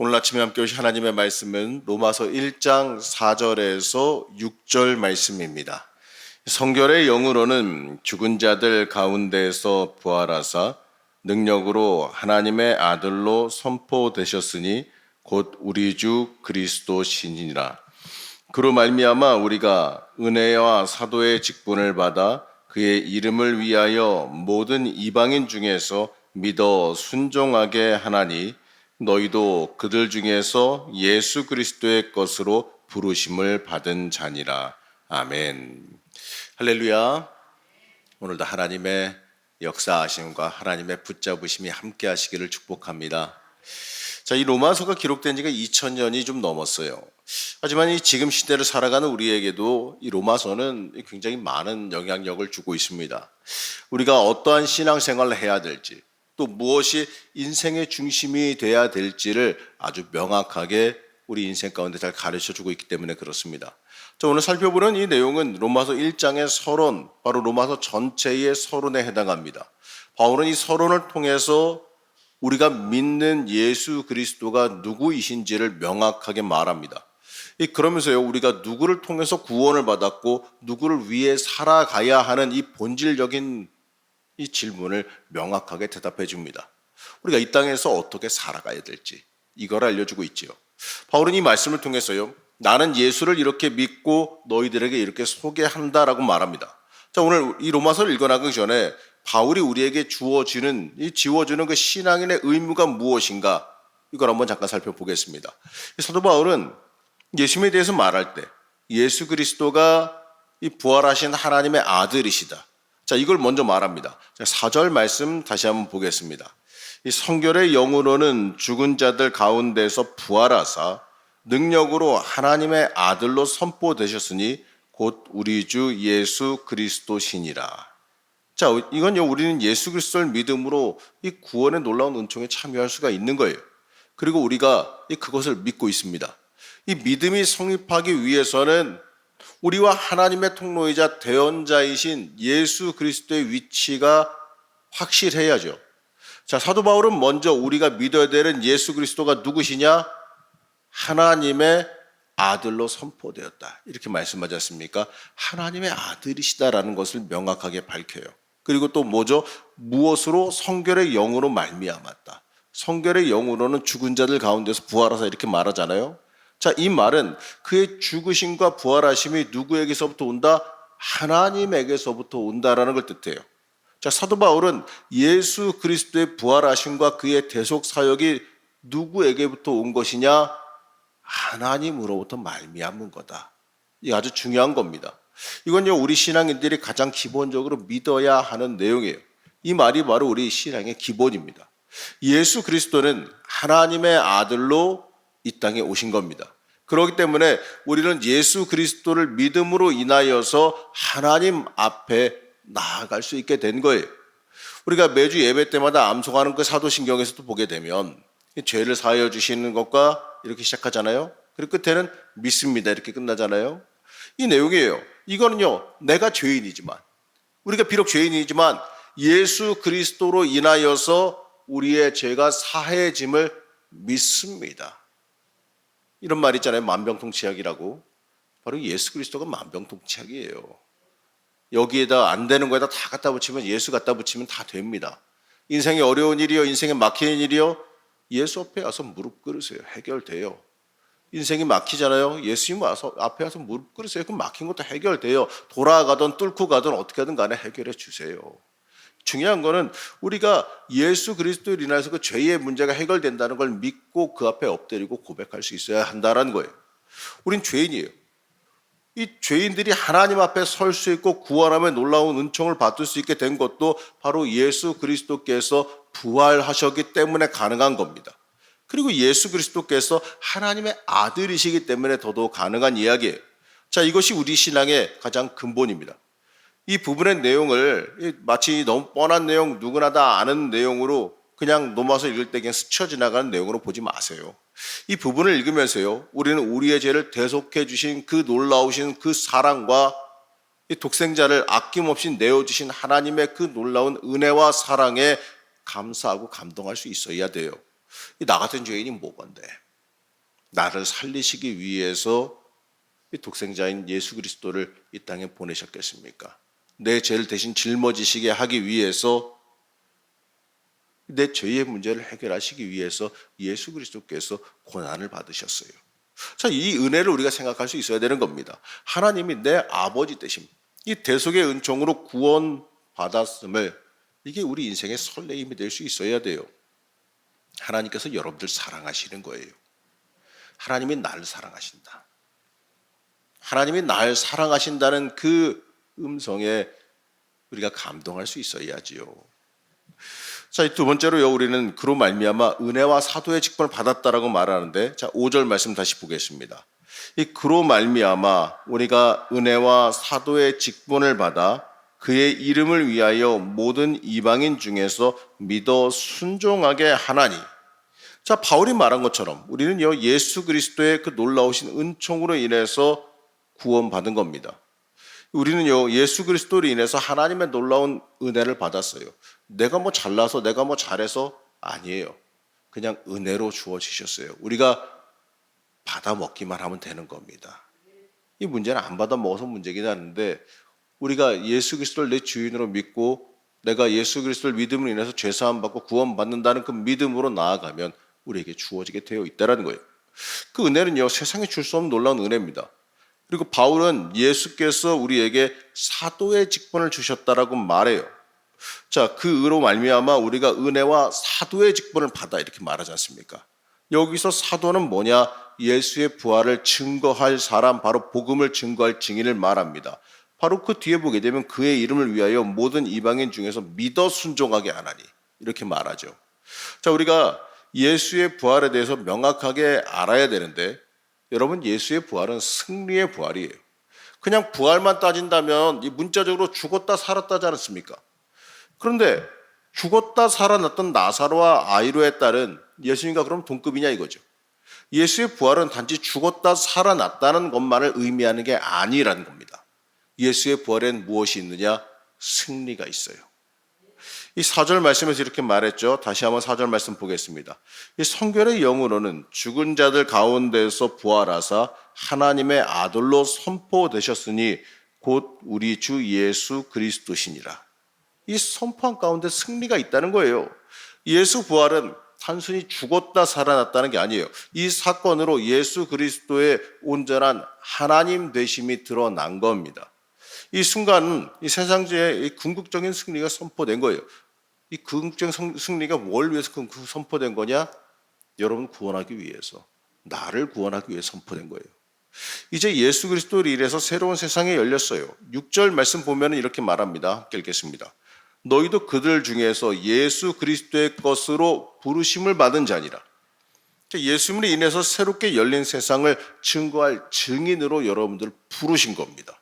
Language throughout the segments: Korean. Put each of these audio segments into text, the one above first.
오늘 아침에 함께 오신 하나님의 말씀은 로마서 1장 4절에서 6절 말씀입니다. 성결의 영으로는 죽은 자들 가운데서 부활하사 능력으로 하나님의 아들로 선포되셨으니 곧 우리 주 그리스도 신이니라. 그로 말미암아 우리가 은혜와 사도의 직분을 받아 그의 이름을 위하여 모든 이방인 중에서 믿어 순종하게 하나니 너희도 그들 중에서 예수 그리스도의 것으로 부르심을 받은 자니라. 아멘. 할렐루야. 오늘도 하나님의 역사하심과 하나님의 붙잡으심이 함께 하시기를 축복합니다. 자, 이 로마서가 기록된 지가 2000년이 좀 넘었어요. 하지만 이 지금 시대를 살아가는 우리에게도 이 로마서는 굉장히 많은 영향력을 주고 있습니다. 우리가 어떠한 신앙생활을 해야 될지, 또 무엇이 인생의 중심이 돼야 될지를 아주 명확하게 우리 인생 가운데 잘 가르쳐주고 있기 때문에 그렇습니다. 자, 오늘 살펴보는 이 내용은 로마서 1장의 서론, 바로 로마서 전체의 서론에 해당합니다. 바울은 이 서론을 통해서 우리가 믿는 예수 그리스도가 누구이신지를 명확하게 말합니다. 그러면서요, 우리가 누구를 통해서 구원을 받았고 누구를 위해 살아가야 하는 이 본질적인 이 질문을 명확하게 대답해 줍니다. 우리가 이 땅에서 어떻게 살아가야 될지 이걸 알려주고 있지요. 바울은 이 말씀을 통해서요, 나는 예수를 이렇게 믿고 너희들에게 이렇게 소개한다라고 말합니다. 자, 오늘 이 로마서를 읽어나가기 전에 바울이 우리에게 지워주는 그 신앙인의 의무가 무엇인가, 이걸 한번 잠깐 살펴보겠습니다. 사도 바울은 예수님에 대해서 말할 때 예수 그리스도가 이 부활하신 하나님의 아들이시다. 자, 이걸 먼저 말합니다. 4절 말씀 다시 한번 보겠습니다. 이 성결의 영으로는 죽은 자들 가운데서 부활하사 능력으로 하나님의 아들로 선포되셨으니 곧 우리 주 예수 그리스도시니라. 자, 이건요, 우리는 예수 그리스도를 믿음으로 이 구원의 놀라운 은총에 참여할 수가 있는 거예요. 그리고 우리가 그것을 믿고 있습니다. 이 믿음이 성립하기 위해서는 우리와 하나님의 통로이자 대언자이신 예수 그리스도의 위치가 확실해야죠. 자, 사도 바울은 먼저 우리가 믿어야 되는 예수 그리스도가 누구시냐? 하나님의 아들로 선포되었다, 이렇게 말씀하지 않습니까? 하나님의 아들이시다라는 것을 명확하게 밝혀요. 그리고 또 뭐죠? 무엇으로? 성결의 영으로 말미암았다. 성결의 영으로는 죽은 자들 가운데서 부활하사 이렇게 말하잖아요. 자, 이 말은 그의 죽으심과 부활하심이 누구에게서부터 온다? 하나님에게서부터 온다라는 걸 뜻해요. 자, 사도 바울은 예수 그리스도의 부활하심과 그의 대속 사역이 누구에게부터 온 것이냐? 하나님으로부터 말미암은 거다. 이게 아주 중요한 겁니다. 이건요, 우리 신앙인들이 가장 기본적으로 믿어야 하는 내용이에요. 이 말이 바로 우리 신앙의 기본입니다. 예수 그리스도는 하나님의 아들로 이 땅에 오신 겁니다. 그렇기 때문에 우리는 예수 그리스도를 믿음으로 인하여서 하나님 앞에 나아갈 수 있게 된 거예요. 우리가 매주 예배 때마다 암송하는 그 사도신경에서도 보게 되면 죄를 사하여 주시는 것과 이렇게 시작하잖아요. 그리고 끝에는 믿습니다, 이렇게 끝나잖아요. 이 내용이에요. 이거는요, 내가 죄인이지만, 우리가 비록 죄인이지만 예수 그리스도로 인하여서 우리의 죄가 사해짐을 믿습니다. 이런 말 있잖아요. 만병통치약이라고. 바로 예수 그리스도가 만병통치약이에요. 여기에다 안 되는 거에다 다 갖다 붙이면, 예수 갖다 붙이면 다 됩니다. 인생이 어려운 일이요, 인생에 막히는 일이요, 예수 앞에 와서 무릎 꿇으세요. 해결돼요. 인생이 막히잖아요. 예수님 와서 앞에 와서 무릎 꿇으세요. 그럼 막힌 것도 해결돼요. 돌아가든 뚫고 가든 어떻게 하든 간에 해결해 주세요. 중요한 거는 우리가 예수 그리스도로 인해서 그 죄의 문제가 해결된다는 걸 믿고 그 앞에 엎드리고 고백할 수 있어야 한다는 거예요. 우린 죄인이에요. 이 죄인들이 하나님 앞에 설 수 있고 구원하며 놀라운 은총을 받을 수 있게 된 것도 바로 예수 그리스도께서 부활하셨기 때문에 가능한 겁니다. 그리고 예수 그리스도께서 하나님의 아들이시기 때문에 더더욱 가능한 이야기예요. 자, 이것이 우리 신앙의 가장 근본입니다. 이 부분의 내용을 마치 너무 뻔한 내용, 누구나 다 아는 내용으로 그냥 로마서 읽을 때 그냥 스쳐 지나가는 내용으로 보지 마세요. 이 부분을 읽으면서요, 우리는 우리의 죄를 대속해 주신 그 놀라우신 그 사랑과 이 독생자를 아낌없이 내어주신 하나님의 그 놀라운 은혜와 사랑에 감사하고 감동할 수 있어야 돼요. 나 같은 죄인이 뭐건데, 나를 살리시기 위해서 이 독생자인 예수 그리스도를 이 땅에 보내셨겠습니까? 내 죄를 대신 짊어지시게 하기 위해서, 내 죄의 문제를 해결하시기 위해서 예수 그리스도께서 고난을 받으셨어요. 자, 이 은혜를 우리가 생각할 수 있어야 되는 겁니다. 하나님이 내 아버지 되심, 이 대속의 은총으로 구원 받았음을, 이게 우리 인생의 설레임이 될 수 있어야 돼요. 하나님께서 여러분들 사랑하시는 거예요. 하나님이 나를 사랑하신다. 하나님이 날 사랑하신다는 그 음성에 우리가 감동할 수 있어야지요. 자, 두 번째로요, 우리는 그로 말미암아 은혜와 사도의 직분을 받았다라고 말하는데, 자, 5절 말씀 다시 보겠습니다. 이 그로 말미암아 우리가 은혜와 사도의 직분을 받아 그의 이름을 위하여 모든 이방인 중에서 믿어 순종하게 하나니. 자, 바울이 말한 것처럼 우리는요, 예수 그리스도의 그 놀라우신 은총으로 인해서 구원받은 겁니다. 우리는요, 예수 그리스도로 인해서 하나님의 놀라운 은혜를 받았어요. 내가 뭐 잘나서, 내가 뭐 잘해서 아니에요. 그냥 은혜로 주어지셨어요. 우리가 받아 먹기만 하면 되는 겁니다. 이 문제는 안 받아 먹어서 문제긴 하는데, 우리가 예수 그리스도를 내 주인으로 믿고 내가 예수 그리스도를 믿음으로 인해서 죄사함 받고 구원받는다는 그 믿음으로 나아가면 우리에게 주어지게 되어 있다는 거예요. 그 은혜는요, 세상에 줄 수 없는 놀라운 은혜입니다. 그리고 바울은 예수께서 우리에게 사도의 직분을 주셨다라고 말해요. 자, 그 의로 말미암아 우리가 은혜와 사도의 직분을 받아, 이렇게 말하지 않습니까? 여기서 사도는 뭐냐? 예수의 부활을 증거할 사람, 바로 복음을 증거할 증인을 말합니다. 바로 그 뒤에 보게 되면 그의 이름을 위하여 모든 이방인 중에서 믿어 순종하게 하나니, 이렇게 말하죠. 자, 우리가 예수의 부활에 대해서 명확하게 알아야 되는데, 여러분, 예수의 부활은 승리의 부활이에요. 그냥 부활만 따진다면 이 문자적으로 죽었다 살았다지 않습니까? 그런데 죽었다 살아났던 나사로와 아이로의 딸은 예수님과 그럼 동급이냐 이거죠. 예수의 부활은 단지 죽었다 살아났다는 것만을 의미하는 게 아니라는 겁니다. 예수의 부활엔 무엇이 있느냐? 승리가 있어요. 이 4절 말씀에서 이렇게 말했죠. 다시 한번 4절 말씀 보겠습니다. 이 성결의 영으로는 죽은 자들 가운데서 부활하사 하나님의 아들로 선포되셨으니 곧 우리 주 예수 그리스도시니라. 이 선포한 가운데 승리가 있다는 거예요. 예수 부활은 단순히 죽었다 살아났다는 게 아니에요. 이 사건으로 예수 그리스도의 온전한 하나님 되심이 드러난 겁니다. 이 순간은 이 세상지의 궁극적인 승리가 선포된 거예요. 이 궁극적인 승리가 뭘 위해서 선포된 거냐? 여러분 구원하기 위해서, 나를 구원하기 위해 선포된 거예요. 이제 예수 그리스도를 인해서 새로운 세상이 열렸어요. 6절 말씀 보면 이렇게 말합니다. 함께 읽겠습니다. 너희도 그들 중에서 예수 그리스도의 것으로 부르심을 받은 자니라. 예수님으로 인해서 새롭게 열린 세상을 증거할 증인으로 여러분들을 부르신 겁니다.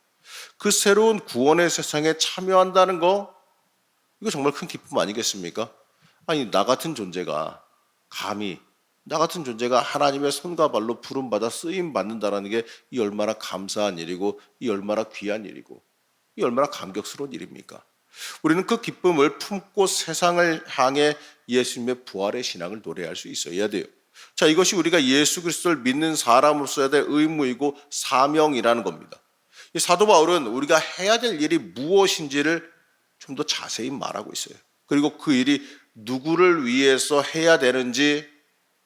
그 새로운 구원의 세상에 참여한다는 거, 이거 정말 큰 기쁨 아니겠습니까? 아니, 나 같은 존재가 감히, 나 같은 존재가 하나님의 손과 발로 부름받아 쓰임받는다는 게 이 얼마나 감사한 일이고, 이 얼마나 귀한 일이고, 이 얼마나 감격스러운 일입니까? 우리는 그 기쁨을 품고 세상을 향해 예수님의 부활의 신앙을 노래할 수 있어야 돼요. 자, 이것이 우리가 예수 그리스도를 믿는 사람으로서야 될 의무이고 사명이라는 겁니다. 이 사도 바울은 우리가 해야 될 일이 무엇인지를 좀 더 자세히 말하고 있어요. 그리고 그 일이 누구를 위해서 해야 되는지,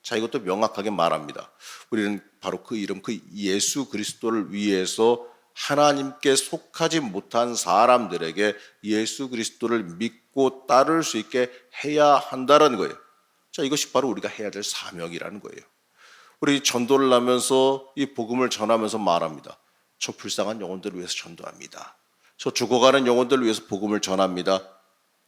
자, 이것도 명확하게 말합니다. 우리는 바로 그 이름, 그 예수 그리스도를 위해서 하나님께 속하지 못한 사람들에게 예수 그리스도를 믿고 따를 수 있게 해야 한다는 거예요. 자, 이것이 바로 우리가 해야 될 사명이라는 거예요. 우리 전도를 하면서 이 복음을 전하면서 말합니다. 저 불쌍한 영혼들을 위해서 전도합니다. 저 죽어가는 영혼들을 위해서 복음을 전합니다.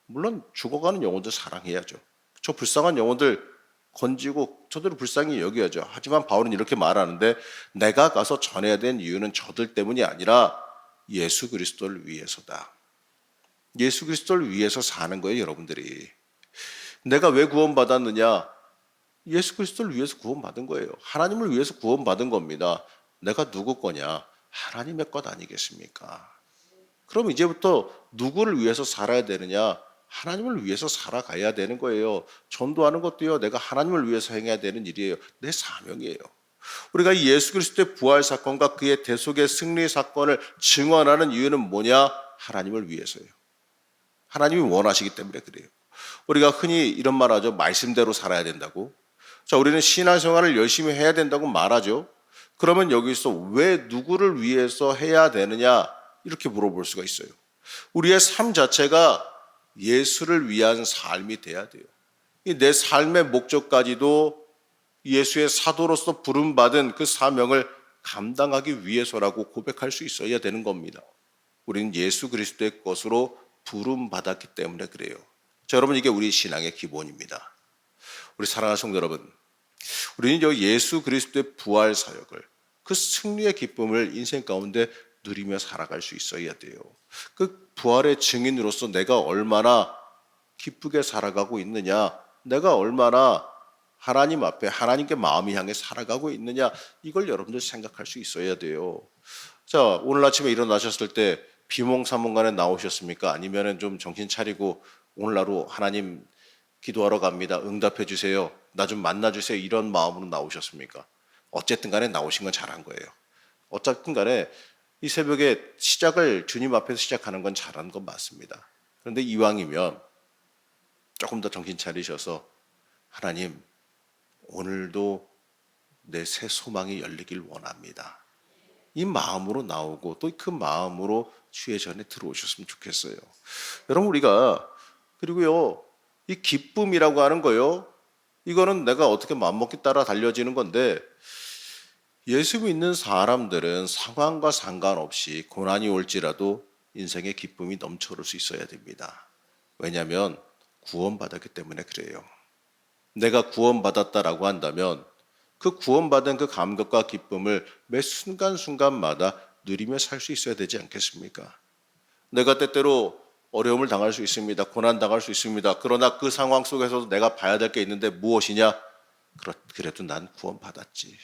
물론 죽어가는 영혼들 사랑해야죠. 저 불쌍한 영혼들 건지고 저들을 불쌍히 여겨야죠. 하지만 바울은 이렇게 말하는데, 내가 가서 전해야 되는 이유는 저들 때문이 아니라 예수 그리스도를 위해서다. 예수 그리스도를 위해서 사는 거예요, 여러분들이. 내가 왜 구원받았느냐? 예수 그리스도를 위해서 구원받은 거예요. 하나님을 위해서 구원받은 겁니다. 내가 누구 거냐? 하나님의 것 아니겠습니까? 그럼 이제부터 누구를 위해서 살아야 되느냐? 하나님을 위해서 살아가야 되는 거예요. 전도하는 것도요, 내가 하나님을 위해서 행해야 되는 일이에요. 내 사명이에요. 우리가 이 예수 그리스도의 부활 사건과 그의 대속의 승리 사건을 증언하는 이유는 뭐냐? 하나님을 위해서예요. 하나님이 원하시기 때문에 그래요. 우리가 흔히 이런 말 하죠. 말씀대로 살아야 된다고. 자, 우리는 신앙생활을 열심히 해야 된다고 말하죠. 그러면 여기서 왜 누구를 위해서 해야 되느냐? 이렇게 물어볼 수가 있어요. 우리의 삶 자체가 예수를 위한 삶이 돼야 돼요. 내 삶의 목적까지도 예수의 사도로서 부름받은 그 사명을 감당하기 위해서라고 고백할 수 있어야 되는 겁니다. 우리는 예수 그리스도의 것으로 부름받았기 때문에 그래요. 자, 여러분, 이게 우리 신앙의 기본입니다. 우리 사랑하는 성도 여러분, 우리는 예수 그리스도의 부활 사역을, 그 승리의 기쁨을 인생 가운데 누리며 살아갈 수 있어야 돼요. 그 부활의 증인으로서 내가 얼마나 기쁘게 살아가고 있느냐, 내가 얼마나 하나님 앞에 하나님께 마음이 향해 살아가고 있느냐, 이걸 여러분들 생각할 수 있어야 돼요. 자, 오늘 아침에 일어나셨을 때 비몽사몽간에 나오셨습니까? 아니면 좀 정신 차리고 오늘 하루 하나님 기도하러 갑니다, 응답해 주세요, 나 좀 만나 주세요, 이런 마음으로 나오셨습니까? 어쨌든 간에 나오신 건 잘한 거예요. 어쨌든 간에 이 새벽에 시작을 주님 앞에서 시작하는 건 잘한 건 맞습니다. 그런데 이왕이면 조금 더 정신 차리셔서 하나님, 오늘도 내 새 소망이 열리길 원합니다, 이 마음으로 나오고 또 그 마음으로 주의 전에 들어오셨으면 좋겠어요. 여러분, 우리가 그리고요, 이 기쁨이라고 하는 거요, 이거는 내가 어떻게 마음먹기 따라 달려지는 건데, 예수 믿는 사람들은 상황과 상관없이 고난이 올지라도 인생의 기쁨이 넘쳐올 수 있어야 됩니다. 왜냐하면 구원받았기 때문에 그래요. 내가 구원받았다라고 한다면 그 구원받은 그 감격과 기쁨을 매 순간순간마다 누리며 살 수 있어야 되지 않겠습니까? 내가 때때로 어려움을 당할 수 있습니다. 고난 당할 수 있습니다. 그러나 그 상황 속에서도 내가 봐야 될 게 있는데 무엇이냐? 그래도 난 구원받았지.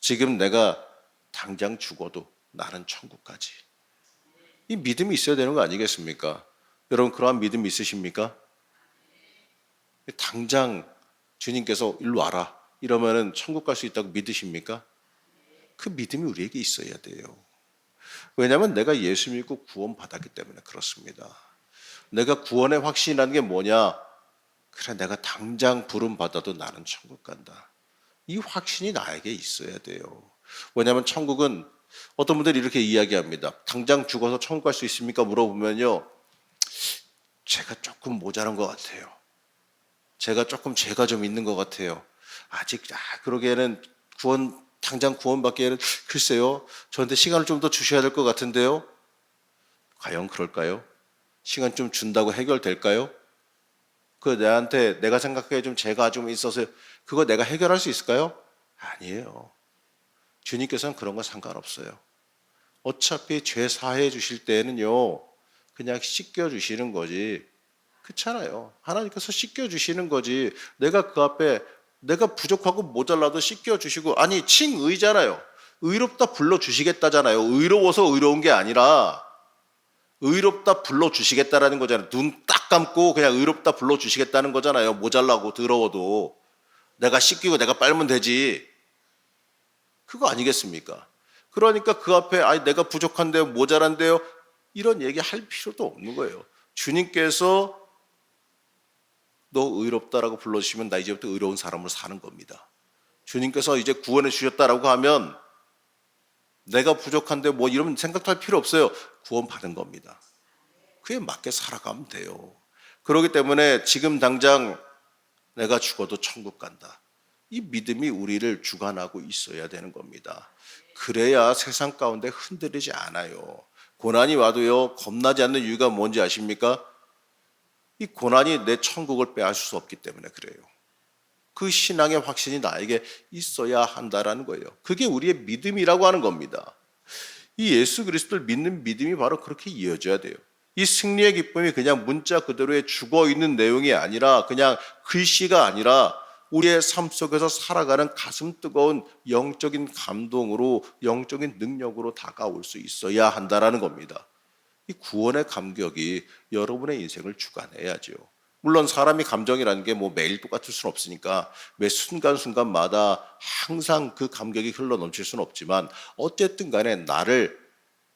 지금 내가 당장 죽어도 나는 천국 가지. 이 믿음이 있어야 되는 거 아니겠습니까? 여러분, 그러한 믿음 있으십니까? 당장 주님께서 일로 와라 이러면은 천국 갈 수 있다고 믿으십니까? 그 믿음이 우리에게 있어야 돼요. 왜냐하면 내가 예수 믿고 구원받았기 때문에 그렇습니다. 내가 구원의 확신이라는 게 뭐냐? 그래, 내가 당장 부름 받아도 나는 천국 간다, 이 확신이 나에게 있어야 돼요. 왜냐하면 천국은, 어떤 분들이 이렇게 이야기합니다. 당장 죽어서 천국 갈 수 있습니까? 물어보면요, 제가 조금 모자란 것 같아요. 제가 조금 죄가 좀 있는 것 같아요. 아직 그러기에는 당장 구원받기에는 글쎄요, 저한테 시간을 좀 더 주셔야 될 것 같은데요. 과연 그럴까요? 시간 좀 준다고 해결될까요? 내가 생각하기에 좀 죄가 좀 있어서 그거 내가 해결할 수 있을까요? 아니에요. 주님께서는 그런 거 상관없어요. 어차피 죄 사해 주실 때는요, 그냥 씻겨 주시는 거지. 그렇잖아요. 하나님께서 씻겨 주시는 거지. 내가 그 앞에 내가 부족하고 모자라도 씻겨 주시고, 아니 칭의잖아요. 의롭다 불러 주시겠다잖아요. 의로워서 의로운 게 아니라 의롭다 불러 주시겠다라는 거잖아요. 눈 딱 감고 그냥 의롭다 불러 주시겠다는 거잖아요. 모자라고 더러워도 내가 씻기고 내가 빨면 되지. 그거 아니겠습니까? 그러니까 그 앞에 아니 내가 부족한데요, 모자란데요, 이런 얘기 할 필요도 없는 거예요. 주님께서 너 의롭다라고 불러주시면 나 이제부터 의로운 사람으로 사는 겁니다. 주님께서 이제 구원해 주셨다라고 하면 내가 부족한데 뭐 이러면 생각할 필요 없어요. 구원 받은 겁니다. 그에 맞게 살아가면 돼요. 그렇기 때문에 지금 당장 내가 죽어도 천국 간다, 이 믿음이 우리를 주관하고 있어야 되는 겁니다. 그래야 세상 가운데 흔들리지 않아요. 고난이 와도요, 겁나지 않는 이유가 뭔지 아십니까? 이 고난이 내 천국을 빼앗을 수 없기 때문에 그래요. 그 신앙의 확신이 나에게 있어야 한다라는 거예요. 그게 우리의 믿음이라고 하는 겁니다. 이 예수 그리스도를 믿는 믿음이 바로 그렇게 이어져야 돼요. 이 승리의 기쁨이 그냥 문자 그대로의 죽어있는 내용이 아니라, 그냥 글씨가 아니라 우리의 삶 속에서 살아가는 가슴 뜨거운 영적인 감동으로, 영적인 능력으로 다가올 수 있어야 한다라는 겁니다. 이 구원의 감격이 여러분의 인생을 주관해야죠. 물론 사람이 감정이라는 게 뭐 매일 똑같을 수는 없으니까 매 순간순간마다 항상 그 감격이 흘러 넘칠 수는 없지만 어쨌든 간에 나를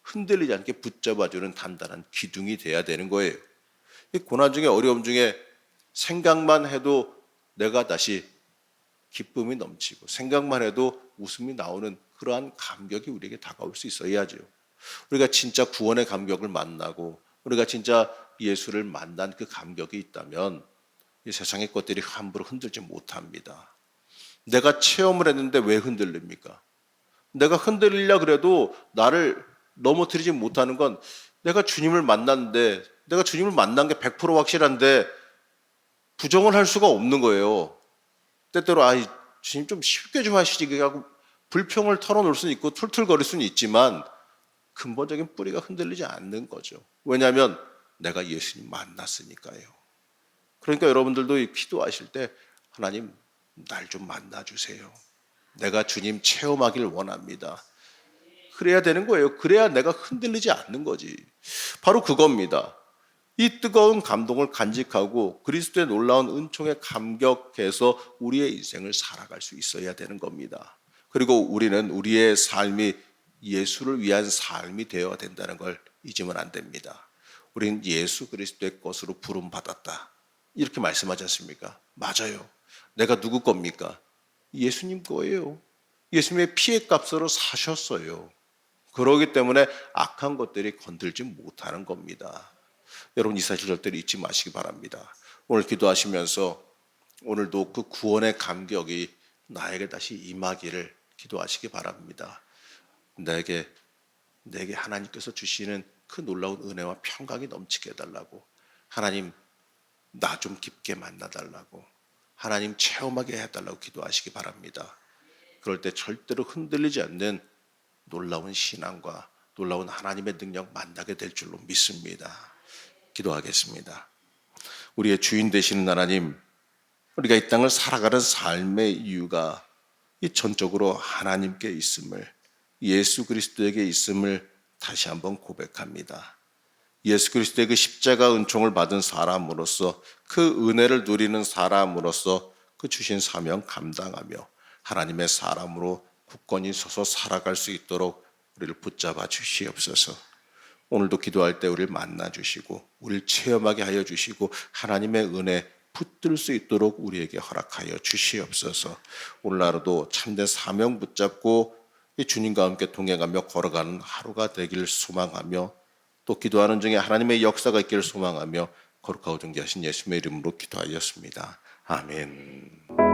흔들리지 않게 붙잡아주는 단단한 기둥이 돼야 되는 거예요. 이 고난 중에 어려움 중에 생각만 해도 내가 다시 기쁨이 넘치고 생각만 해도 웃음이 나오는 그러한 감격이 우리에게 다가올 수 있어야죠. 우리가 진짜 구원의 감격을 만나고 우리가 진짜 예수를 만난 그 감격이 있다면 이 세상의 것들이 함부로 흔들지 못합니다. 내가 체험을 했는데 왜 흔들립니까? 내가 흔들리려 그래도 나를 넘어뜨리지 못하는 건 내가 주님을 만났는데 내가 주님을 만난 게 100% 확실한데 부정을 할 수가 없는 거예요. 때때로 주님 좀 쉽게 좀 하시지 하고 불평을 털어놓을 수는 있고 툴툴거릴 수는 있지만 근본적인 뿌리가 흔들리지 않는 거죠. 왜냐하면 내가 예수님 만났으니까요. 그러니까 여러분들도 기도하실 때 하나님 날 좀 만나주세요. 내가 주님 체험하길 원합니다. 그래야 되는 거예요. 그래야 내가 흔들리지 않는 거지. 바로 그겁니다. 이 뜨거운 감동을 간직하고 그리스도의 놀라운 은총에 감격해서 우리의 인생을 살아갈 수 있어야 되는 겁니다. 그리고 우리는 우리의 삶이 예수를 위한 삶이 되어야 된다는 걸 잊으면 안 됩니다. 우리는 예수 그리스도의 것으로 부름받았다. 이렇게 말씀하지 않습니까? 맞아요. 내가 누구 겁니까? 예수님 거예요. 예수님의 피의 값으로 사셨어요. 그러기 때문에 악한 것들이 건들지 못하는 겁니다. 여러분 이 사실 절대로 잊지 마시기 바랍니다. 오늘 기도하시면서 오늘도 그 구원의 감격이 나에게 다시 임하기를 기도하시기 바랍니다. 내게 하나님께서 주시는 그 놀라운 은혜와 평강이 넘치게 해달라고, 하나님 나 좀 깊게 만나달라고, 하나님 체험하게 해달라고 기도하시기 바랍니다. 그럴 때 절대로 흔들리지 않는 놀라운 신앙과 놀라운 하나님의 능력 만나게 될 줄로 믿습니다. 기도하겠습니다. 우리의 주인 되시는 하나님, 우리가 이 땅을 살아가는 삶의 이유가 이 전적으로 하나님께 있음을, 예수 그리스도에게 있음을 다시 한번 고백합니다. 예수 그리스도의 그 십자가 은총을 받은 사람으로서, 그 은혜를 누리는 사람으로서 그 주신 사명 감당하며 하나님의 사람으로 굳건히 서서 살아갈 수 있도록 우리를 붙잡아 주시옵소서. 오늘도 기도할 때 우리를 만나 주시고 우리를 체험하게 하여 주시고 하나님의 은혜 붙들 수 있도록 우리에게 허락하여 주시옵소서. 오늘 하루도 참된 사명 붙잡고 주님과 함께 동행하며 걸어가는 하루가 되길 소망하며, 또 기도하는 중에 하나님의 역사가 있기를 소망하며 거룩하고 존귀하신 예수님의 이름으로 기도하였습니다. 아멘.